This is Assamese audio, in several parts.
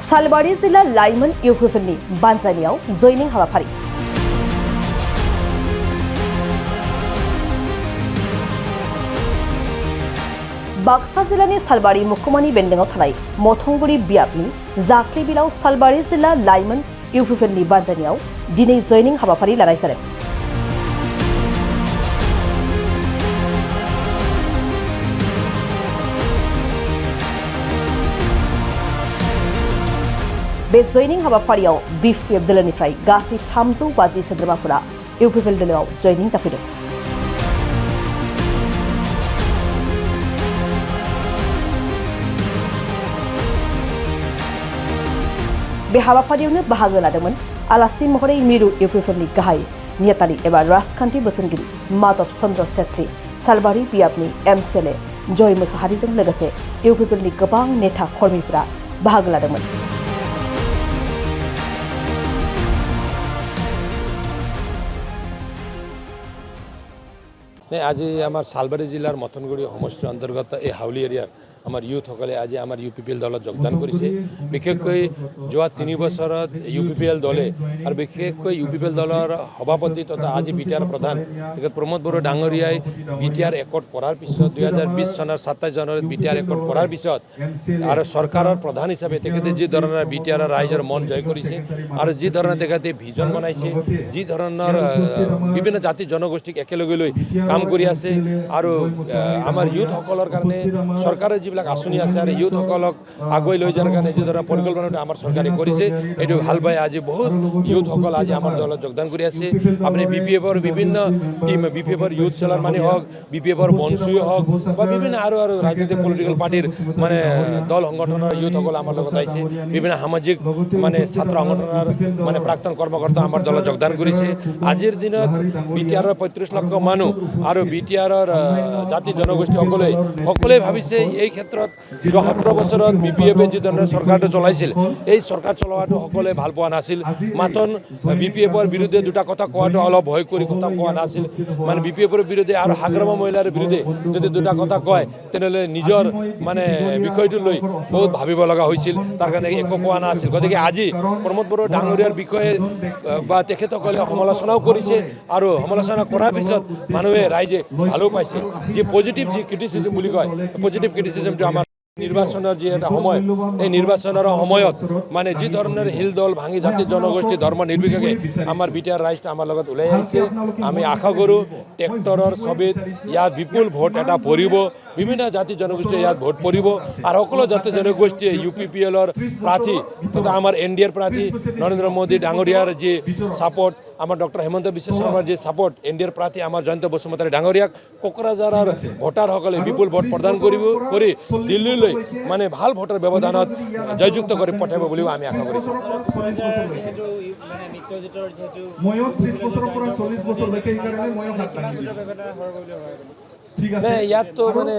सालबारि जिल्ला लाइमोन इउपिएफएलनि बानजायनायाव जयनिं हाबाफारि। बाक्सा जिल्लानि सालबारि मुखुमानि बेन्दोंआव थानाय मथंगुरि बियाबनि जाख्लिबिलाव सालबारि जिल्ला लाइमोन इउपिएफएलनि बानजायनायाव दिनै जयनिं हाबाफारि लानाय जादों। बे जयनिं हाबाफारियाव बिपिएफ दोलोनिफ्राय गासै 350 सोद्रोमाफोरा इउपिएफएल दोलोआव जयनिं जाफैदों। बे हाबाफारियावनो बाहागो लादोंमोन आलासि महरै मिरु इउपिएफएलनि गाहाय नेतालि एबा राजखान्थि बोसोनगिरि माधव चन्द्र छेत्री, सालबारि बियाबनि एमसिएलए जय मुसाहारिजों लोगोसे इउपिएफएलनि गोबां नेता कर्मीफोरा बाहागो लादोंमोन। आज आम सालबारि जिलार मथनगुड़ी समष्टिर अंतर्गत এই हाउली एरिया आमार यूथ सकले आज आमार यूपीपीएल दल योगदान करिছে। विशेषকৈ যোৱা 3 বছৰত यूपीपीएल दले और विशेषকৈ यूपीपीएल दलर सभापति तथा आज बीटीआर प्रधान प्रमोद बड़ो डांगरियाय बीटीआर एकर्ड करार पिছত 2020 सनर 27 জানুৱাৰীত बीटीआर एकर्ड करार पिছত और सरकारों प्रधान हिसाब से जी धৰণৰ बीटीआर राइजर मन जय करिছে और जी धৰণৰ तेखते भिजन बनाइছে, जी धৰণৰ विभिन्न जाति जनगोष्ठीक एकेलगे লৈ काम কৰি আছে और आमार यूथ सकলৰ কাৰণে सरकारे যিবিলাক আঁচনি আছে আৰ ইউথ সকলক আগুৱাই লৈ যোৱাৰ কাৰণে যি ধৰণৰ পৰিকল্পনা আমাৰ চৰকাৰে কৰিছে এইটো ভাল পাই আজি বহুত ইউথ সকল আজি আমাৰ দলত যোগদান কৰি আছে। আপুনি বিপিএফৰ বিভিন্ন টিম বিপিএফৰ ইউথ সেলাৰ মানে হওক, বিপিএফৰ বনসুই হওক বা বিভিন্ন আৰু ৰাজনৈতিক পলিটিক্যাল পাৰ্টিৰ মানে দল সংগঠনৰ ইউথ সকল আমাৰ লগত আহিছে। বিভিন্ন সামাজিক মানে ছাত্ৰ সংগঠনৰ মানে প্ৰাক্তন কৰ্মকৰ্তা আমাৰ দলত যোগদান কৰিছে। আজিৰ দিনত বিটিআৰৰ 35 লাখ মানুহ আৰু বিটিআৰৰ জাতি জনগোষ্ঠী সকলোৱে ভাবিছে এই ক্ষেত্ৰত 17 বছৰত বিপিএফে যি ধৰণৰ চৰকাৰটো চলাইছিল এই চৰকাৰ চলোৱাটো সকলোৱে ভাল পোৱা নাছিল। মাতন বিপিএফৰ বিৰুদ্ধে দুটা কথা কোৱাটো অলপ ভয় কৰি কথা কোৱা নাছিল। মানে বিপিএফৰ বিৰুদ্ধে আৰু হাগ্ৰামা মহিলাৰ বিৰুদ্ধে যদি দুটা কথা কয় তেনেহ'লে নিজৰ মানে বিষয়টো লৈ বহুত ভাবিব লগা হৈছিল, তাৰ কাৰণে একো কোৱা নাছিল। গতিকে আজি প্ৰমোদ বড়ো ডাঙৰীয়াৰ বিষয়ে বা তেখেতসকলে সমালোচনাও কৰিছে আৰু সমালোচনা কৰাৰ পিছত মানুহে ৰাইজে ভালো পাইছে। যি পজিটিভ যি ক্ৰিটিচিজম বুলি কয় পজিটিভ ক্ৰিটিচিজমটো আমাৰ নির্বাচনের যে এটা সময় এই নির্বাচনের সময়ত মানে যি ধরনের হিল দল ভাঙি জাতি জনগোষ্ঠী ধর্ম নির্বিশেষে আমার বিটিআর রাইজটা আমার লগত ওলাই আহিছে। আমি আশা কৰোঁ ট্ৰেক্টৰৰ ছবিত ইয়াত বিপুল ভোট এটা পৰিব, বিভিন্ন জাতি জনগোষ্ঠীয়ে ইয়াত ভোট পৰিব আৰু সকলো জাতি জনগোষ্ঠীয়ে ইউপিপিএলৰ প্ৰাৰ্থী তথা আমাৰ এনডিএৰ প্ৰাৰ্থী নৰেন্দ্ৰ মোদী ডাঙৰীয়াৰ যি ছাপোৰ্ট, আমাৰ ডক্টৰ হেমন্ত বিশ্ব শৰ্মাৰ যে সাপোৰ্ট এনডিএৰ প্ৰাৰ্থী আমাৰ জয়ন্ত বসুমতাৰী ডাঙৰীয়াক কোকৰাঝাৰৰ ভোটাৰসকলে বিপুল ভোট প্ৰদান কৰি দিল্লীলৈ মানে ভাল ভোটৰ ব্যৱধানত জয়যুক্ত কৰি পঠাব বুলিও আমি আশা কৰিছোঁ। ইয়াত তো মানে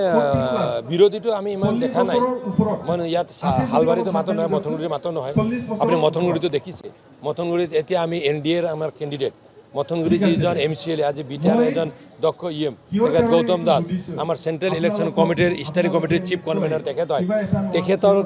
বিৰোধীটো আমি ইমান দেখা নাই। মানে ইয়াত হালবাৰীটো মাত্ৰ নহয়, মথনগুৰিটো মাত্ৰ নহয়। আপুনি মথনগুৰিটো দেখিছে। মথনগুৰিত এতিয়া আমি এনডিএৰ আমাৰ কেণ্ডিডেট মথনগুৰি যিজন এমচিএলএ আজি বিটিআৰ এজন দক্ষ ইএম তেখেত গৌতম দাস আমাৰ চেণ্ট্ৰেল ইলেকশ্যন কমিটিৰ ষ্টাৰিং কমিটিৰ চিফ কনভেনাৰ তেখেত হয়। তেখেতৰ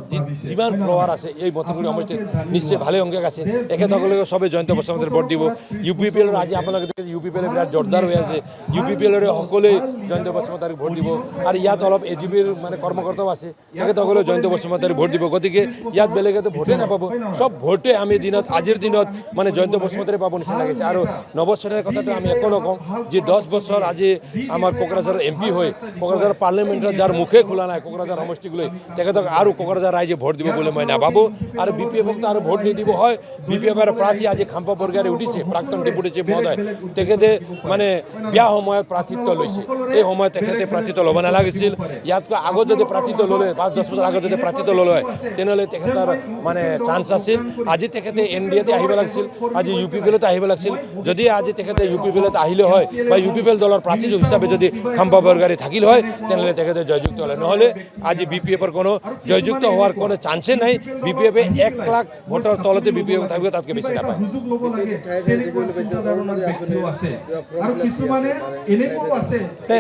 যিমান ফ্ল'ৱাৰ আছে এই মথনগুৰি সমষ্টিত নিশ্চয় ভালে সংখ্যক আছে। তেখেতসকলে চবেই জয়ন্ত বসুমতাৰীৰ ভোট দিব। ইউপিপিএলৰ আজি আপোনালোকে দেখিছে ইউপিপিএল বিৰাট জোৰদাৰ হৈ আছে। ইউপিপিএলৰে সকলোৱে জয়ন্ত বসুমতাৰীক ভোট দিব আৰু ইয়াত অলপ এজিপিৰ মানে কৰ্মকৰ্তাও আছে, তেখেতসকলেও জয়ন্ত বসুমতাৰীক ভোট দিব। গতিকে ইয়াত বেলেগেতো ভোটেই নাপাব, চব ভোটে আমি দিনত আজিৰ দিনত মানে জয়ন্ত বসুমতাৰী পাব নিচিনা লাগিছে। আৰু নৱচনেৰ কথাটো আমি একো নকওঁ। যি 10 বছৰ আজি আমাৰ কোকৰাঝাৰৰ এমপি হৈ কোকৰাঝাৰৰ পাৰ্লিয়ামেণ্টত যাৰ মুখে খোলা নাই কোকৰাঝাৰ সমষ্টিক লৈ তেখেতক আৰু কোকৰাঝাৰ ৰাইজে ভোট দিব বুলি মই নাভাবোঁ। আৰু বিপিএফক আৰু ভোট নিদিব হয়। বিপিএফৰ প্ৰাৰ্থী আজি খাম্পা বৰগাৰে উঠিছে, প্ৰাক্তন ডেপুটি চিফ মহোদয় তেখেতে মানে বিয়া সময়ত প্ৰাৰ্থিত্ব লৈছে। এই সময়ত তেখেতে প্ৰাৰ্থিত্ব ল'ব নালাগিছিল। ইয়াতকৈ আগত যদি প্ৰাৰ্থিত্ব ল'লে 5-10 বছৰ আগত যদি প্ৰাৰ্থিত্ব ল'লে হয় তেনেহ'লে তেখেতৰ মানে চান্স আছিল। আজি তেখেতে এনডিএতে আহিব লাগিছিল, আজি ইউপিপিএলতে আহিব লাগিছিল। যদি আজি তেখেতে ইউপিপিএলত আহিলে হয় বা ইউপিপিএল দলৰ প্ৰাৰ্থী হিচাপে যদি খাম্পা বৰগাৰী থাকিল হয় তেনেহ'লে তেখেতে জয়যুক্ত হ'লে। নহ'লে আজি বিপিএফৰ কোনো জয়যুক্ত হোৱাৰ কোনো চান্সেই নাই। বিপিএফে 1 লাখ ভোটৰ তলতে বিপিএফ থাকিব, তাতকৈ বেছি নাপায়।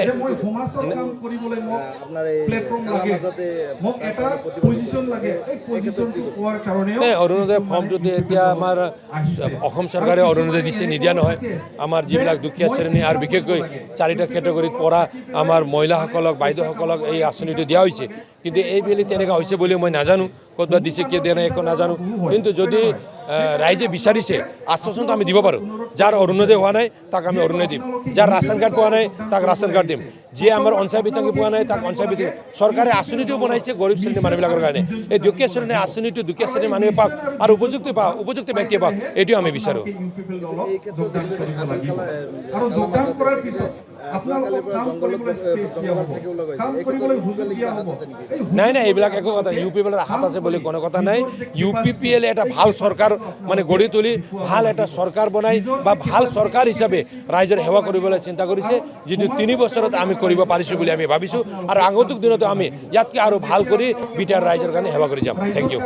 যে মই সমাজৰ কাম কৰিবলৈ মোক আপোনাৰ এই প্লেটফৰ্ম কালা লাগে, মাজতে মোক এটা পজিশ্যন লাগে, এই পজিশ্যনটো পোৱাৰ কাৰণেও অৰুণোদয় ফৰ্মটোতে এতিয়া আমাৰ অসম চৰকাৰে অৰুণোদয় দিছে, নিদিয়া নহয়। আমাৰ যিবিলাক দুখীয়া শ্ৰেণী আৰু বিশেষকৈ 4টা কেটেগৰীত পৰা আমাৰ মহিলাসকলক, বাইদেউসকলক এই আঁচনিটো দিয়া হৈছে। কিন্তু এইবেলি তেনেকুৱা হৈছে বুলি মই নাজানো, ক'তবা দিছে কি দিয়া নাই একো নাজানো। কিন্তু যদি ৰাইজে বিচাৰিছে আশ্বাসনটো আমি দিব পাৰোঁ। যাৰ অৰুণোদয় হোৱা নাই তাক আমি অৰুণোদয় দিম, যাৰ ৰাচন কাৰ্ড পোৱা নাই তাক ৰাচন কাৰ্ড দিম, যিয়ে আমাৰ অঞ্চল বিতংগী পোৱা নাই তাক অঞ্চল বিতংগী। চৰকাৰে আঁচনিটো বনাইছে গৰীব শ্ৰেণীৰ মানুহবিলাকৰ কাৰণে। এই দুখীয়া শ্ৰেণীৰ আঁচনিটো দুখীয়া শ্ৰেণীৰ মানুহে পাওক আৰু উপযুক্ত ব্যক্তিয়ে পাওক, এইটোও আমি বিচাৰোঁ। এই ক্ষেত্ৰত আৰু যোগদান কৰাৰ পিছত আপোনালোকক কাম কৰিবলৈ স্পেচ দিয়া হ'ব, কাম কৰিবলৈ সুযোগ দিয়া হ'ব। নাই নাই, এইবিলাক একো কথা নাই। UPPL হাত আছে বুলি কোনো কথা নাই। UPPL এটা ভাল চৰকাৰ মানে গঢ়ি তুলি ভাল এটা চৰকাৰ বনাই বা ভাল চৰকাৰ হিচাপে ৰাইজৰ সেৱা কৰিবলৈ চিন্তা কৰিছে, যিটো 3 বছৰত আমি কৰিব পাৰিছোঁ বুলি আমি ভাবিছোঁ। আৰু আগন্তুক দিনতো আমি ইয়াতকৈ আৰু ভাল কৰি বিটাৰ ৰাইজৰ কাৰণে সেৱা কৰি যাম। Thank U.